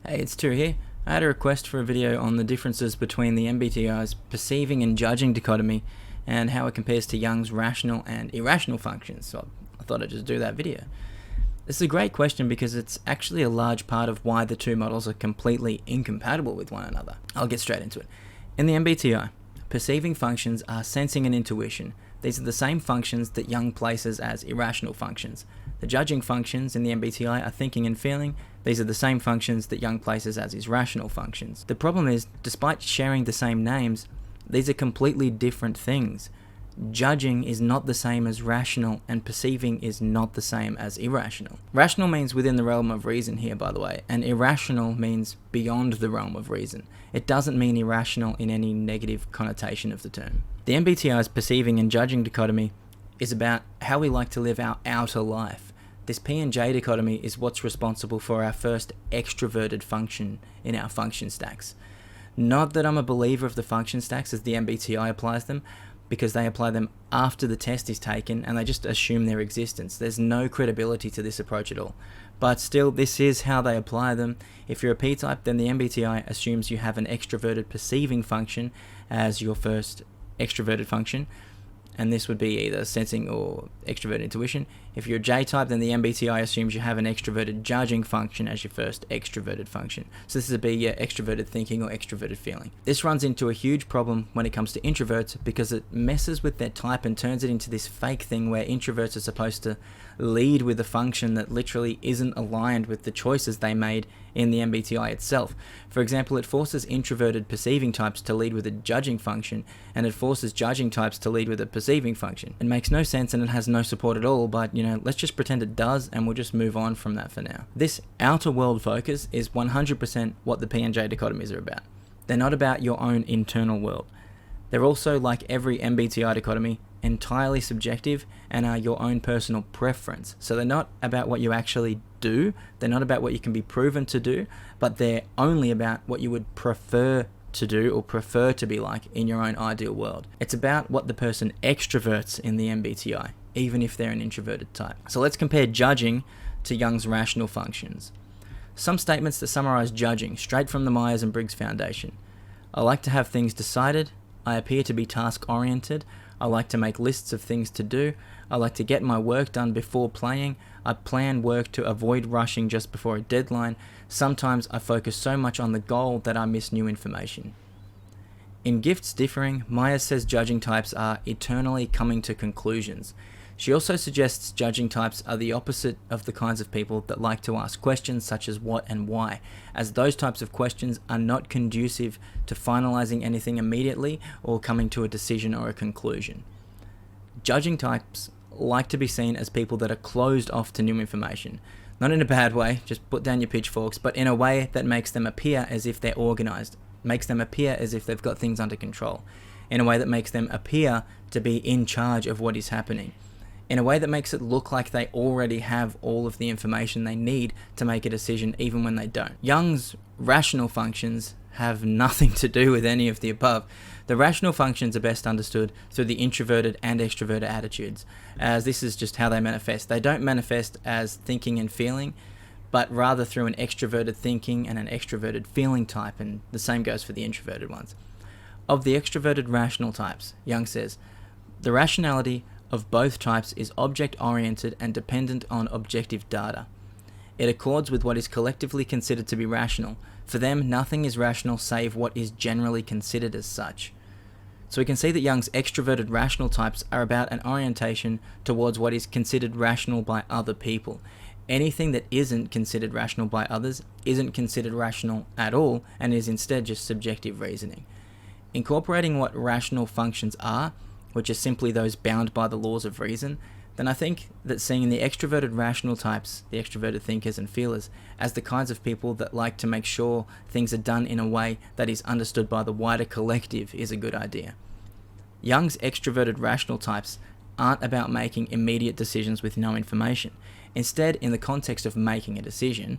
Hey, it's Tur here. I had a request for a video on the differences between the MBTI's perceiving and judging dichotomy and how it compares to Jungs' rational and irrational functions, so I thought I'd just do that video. This is a great question because it's actually a large part of why the two models are completely incompatible with one another. I'll get straight into it. In the MBTI, perceiving functions are sensing and intuition. These are the same functions that Jung places as irrational functions. The judging functions in the MBTI are thinking and feeling. These are the same functions that Jung places as his rational functions. The problem is, despite sharing the same names, these are completely different things. Judging is not the same as rational, and perceiving is not the same as irrational. Rational means within the realm of reason here, by the way, and irrational means beyond the realm of reason. It doesn't mean irrational in any negative connotation of the term. The MBTI's perceiving and judging dichotomy is about how we like to live our outer life. This P and J dichotomy is what's responsible for our first extroverted function in our function stacks. Not that I'm a believer of the function stacks as the MBTI applies them, because they apply them after the test is taken and they just assume their existence. There's no credibility to this approach at all. But still, this is how they apply them. If you're a P-type, then the MBTI assumes you have an extroverted perceiving function as your first extroverted function, and this would be either sensing or extroverted intuition. If you're a J-type, then the MBTI assumes you have an extroverted judging function as your first extroverted function. So this would be your extroverted thinking or extroverted feeling. This runs into a huge problem when it comes to introverts because it messes with their type and turns it into this fake thing where introverts are supposed to lead with a function that literally isn't aligned with the choices they made in the MBTI itself. For example, it forces introverted perceiving types to lead with a judging function, and it forces judging types to lead with a perceiving function. It makes no sense and it has no support at all, but let's just pretend it does and we'll just move on from that for now. This outer world focus is 100% what the P and J dichotomies are about. They're not about your own internal world. They're also, like every MBTI dichotomy, entirely subjective and are your own personal preference. So they're not about what you actually do, they're not about what you can be proven to do, but they're only about what you would prefer to do or prefer to be like in your own ideal world. It's about what the person extroverts in the MBTI, even if they're an introverted type. So let's compare judging to Jung's rational functions. Some statements that summarize judging straight from the Myers and Briggs Foundation. I like to have things decided. I appear to be task-oriented. I like to make lists of things to do. I like to get my work done before playing. I plan work to avoid rushing just before a deadline. Sometimes I focus so much on the goal that I miss new information. In Gifts Differing, Myers says judging types are eternally coming to conclusions. She also suggests judging types are the opposite of the kinds of people that like to ask questions such as what and why, as those types of questions are not conducive to finalizing anything immediately or coming to a decision or a conclusion. Judging types like to be seen as people that are closed off to new information. Not in a bad way, just put down your pitchforks, but in a way that makes them appear as if they're organized, makes them appear as if they've got things under control, in a way that makes them appear to be in charge of what is happening, in a way that makes it look like they already have all of the information they need to make a decision even when they don't. Jung's rational functions have nothing to do with any of the above. The rational functions are best understood through the introverted and extroverted attitudes, as this is just how they manifest. They don't manifest as thinking and feeling, but rather through an extroverted thinking and an extroverted feeling type, and the same goes for the introverted ones. Of the extroverted rational types, Jung says, the rationality of both types is object-oriented and dependent on objective data. It accords with what is collectively considered to be rational. For them, nothing is rational save what is generally considered as such. So we can see that Jung's extroverted rational types are about an orientation towards what is considered rational by other people. Anything that isn't considered rational by others isn't considered rational at all and is instead just subjective reasoning. Incorporating what rational functions are, which are simply those bound by the laws of reason, then I think that seeing the extroverted rational types, the extroverted thinkers and feelers, as the kinds of people that like to make sure things are done in a way that is understood by the wider collective is a good idea. Jung's extroverted rational types aren't about making immediate decisions with no information. Instead, in the context of making a decision,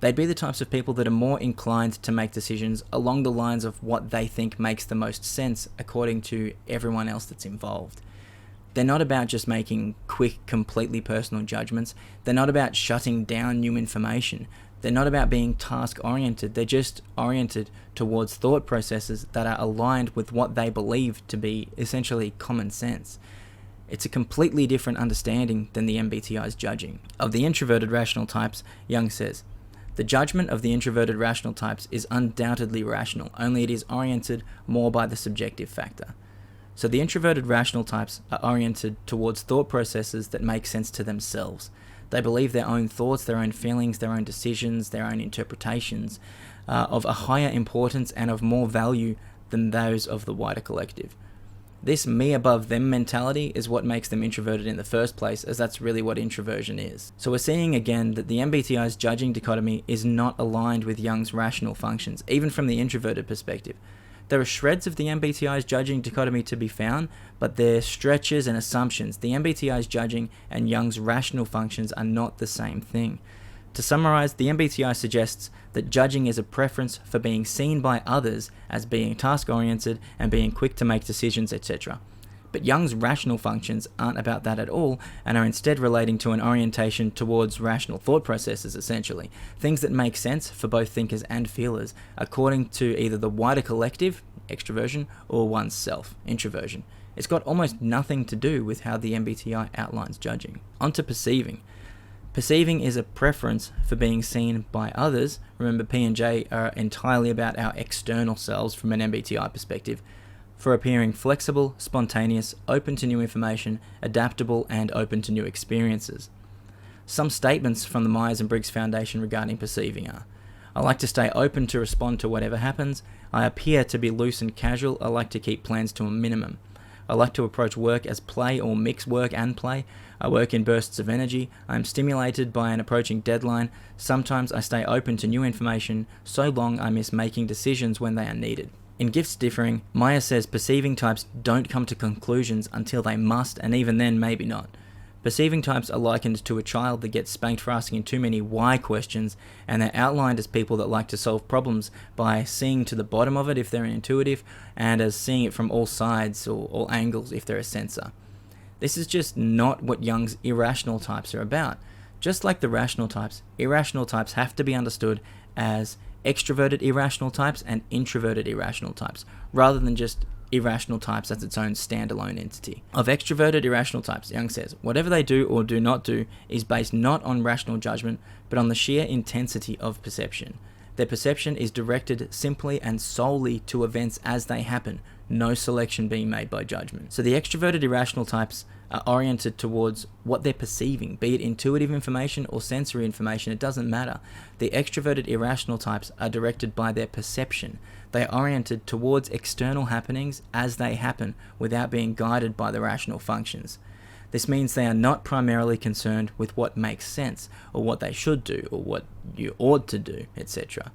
they'd be the types of people that are more inclined to make decisions along the lines of what they think makes the most sense according to everyone else that's involved. They're not about just making quick, completely personal judgments. They're not about shutting down new information. They're not about being task-oriented, they're just oriented towards thought processes that are aligned with what they believe to be essentially common sense. It's a completely different understanding than the MBTI's judging. Of the introverted rational types, Jungs says, the judgment of the introverted rational types is undoubtedly rational, only it is oriented more by the subjective factor. So the introverted rational types are oriented towards thought processes that make sense to themselves. They believe their own thoughts, their own feelings, their own decisions, their own interpretations of a higher importance and of more value than those of the wider collective. This me above them mentality is what makes them introverted in the first place, as that's really what introversion is. So we're seeing again that the MBTI's judging dichotomy is not aligned with Jung's rational functions, even from the introverted perspective. There are shreds of the MBTI's judging dichotomy to be found, but they're stretches and assumptions. The MBTI's judging and Jung's rational functions are not the same thing. To summarize, the MBTI suggests that judging is a preference for being seen by others as being task-oriented and being quick to make decisions, etc. But Jung's rational functions aren't about that at all, and are instead relating to an orientation towards rational thought processes, essentially. Things that make sense for both thinkers and feelers, according to either the wider collective, extroversion, or one's self, introversion. It's got almost nothing to do with how the MBTI outlines judging. On to perceiving. Perceiving is a preference for being seen by others. Remember, P and J are entirely about our external selves from an MBTI perspective, for appearing flexible, spontaneous, open to new information, adaptable, and open to new experiences. Some statements from the Myers-Briggs Foundation regarding perceiving are: I like to stay open to respond to whatever happens. I appear to be loose and casual. I like to keep plans to a minimum. I like to approach work as play or mix work and play. I work in bursts of energy. I am stimulated by an approaching deadline. Sometimes I stay open to new information so long I miss making decisions when they are needed. In gifts differing, Maya says perceiving types don't come to conclusions until they must, and even then maybe not. Perceiving types are likened to a child that gets spanked for asking too many why questions, and they're outlined as people that like to solve problems by seeing to the bottom of it if they're intuitive, and as seeing it from all sides or all angles if they're a sensor. This is just not what Jung's irrational types are about. Just like the rational types, irrational types have to be understood as extroverted irrational types and introverted irrational types, rather than just irrational types as its own standalone entity. Of extroverted irrational types, Jung says, whatever they do or do not do is based not on rational judgment, but on the sheer intensity of perception. Their perception is directed simply and solely to events as they happen, no selection being made by judgment. So the extroverted irrational types are oriented towards what they're perceiving, be it intuitive information or sensory information, it doesn't matter. The extroverted irrational types are directed by their perception. They are oriented towards external happenings as they happen without being guided by the rational functions. This means they are not primarily concerned with what makes sense, or what they should do, or what you ought to do, etc.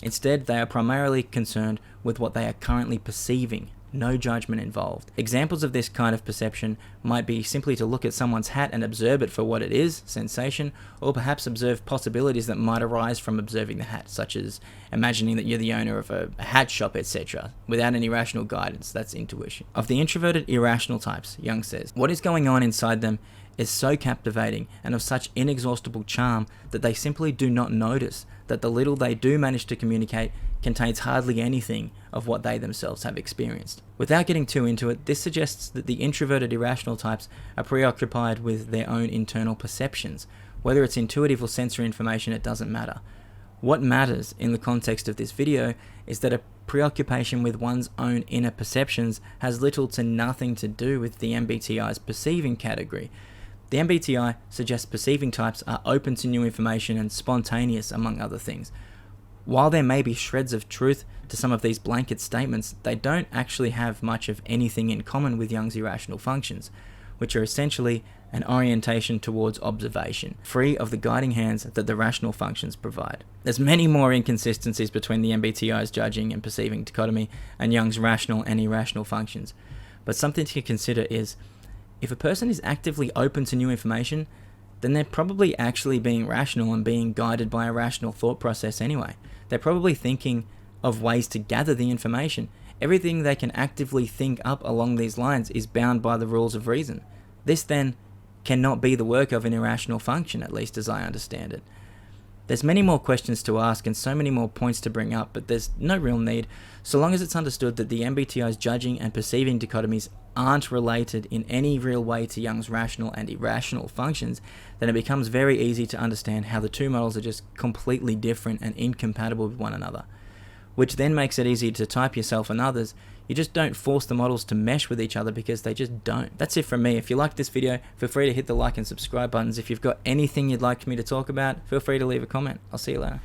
Instead, they are primarily concerned with what they are currently perceiving, no judgment involved. Examples of this kind of perception might be simply to look at someone's hat and observe it for what it is, sensation, or perhaps observe possibilities that might arise from observing the hat, such as imagining that you're the owner of a hat shop, etc., without any rational guidance. That's intuition. Of the introverted irrational types, Jung says, what is going on inside them is so captivating and of such inexhaustible charm that they simply do not notice that the little they do manage to communicate contains hardly anything of what they themselves have experienced. Without getting too into it, this suggests that the introverted irrational types are preoccupied with their own internal perceptions. Whether it's intuitive or sensory information, it doesn't matter. What matters in the context of this video is that a preoccupation with one's own inner perceptions has little to nothing to do with the MBTI's perceiving category. The MBTI suggests perceiving types are open to new information and spontaneous, among other things. While there may be shreds of truth to some of these blanket statements, they don't actually have much of anything in common with Jung's irrational functions, which are essentially an orientation towards observation, free of the guiding hands that the rational functions provide. There's many more inconsistencies between the MBTI's judging and perceiving dichotomy and Jung's rational and irrational functions, but something to consider is, if a person is actively open to new information, then they're probably actually being rational and being guided by a rational thought process anyway. They're probably thinking of ways to gather the information. Everything they can actively think up along these lines is bound by the rules of reason. This then cannot be the work of an irrational function, at least as I understand it. There's many more questions to ask and so many more points to bring up, but there's no real need, so long as it's understood that the MBTI's judging and perceiving dichotomies aren't related in any real way to Jungs' rational and irrational functions. Then it becomes very easy to understand how the two models are just completely different and incompatible with one another, which then makes it easy to type yourself and others. You just don't force the models to mesh with each other because they just don't. That's it from me. If you liked this video, feel free to hit the like and subscribe buttons. If you've got anything you'd like me to talk about, feel free to leave a comment. I'll see you later.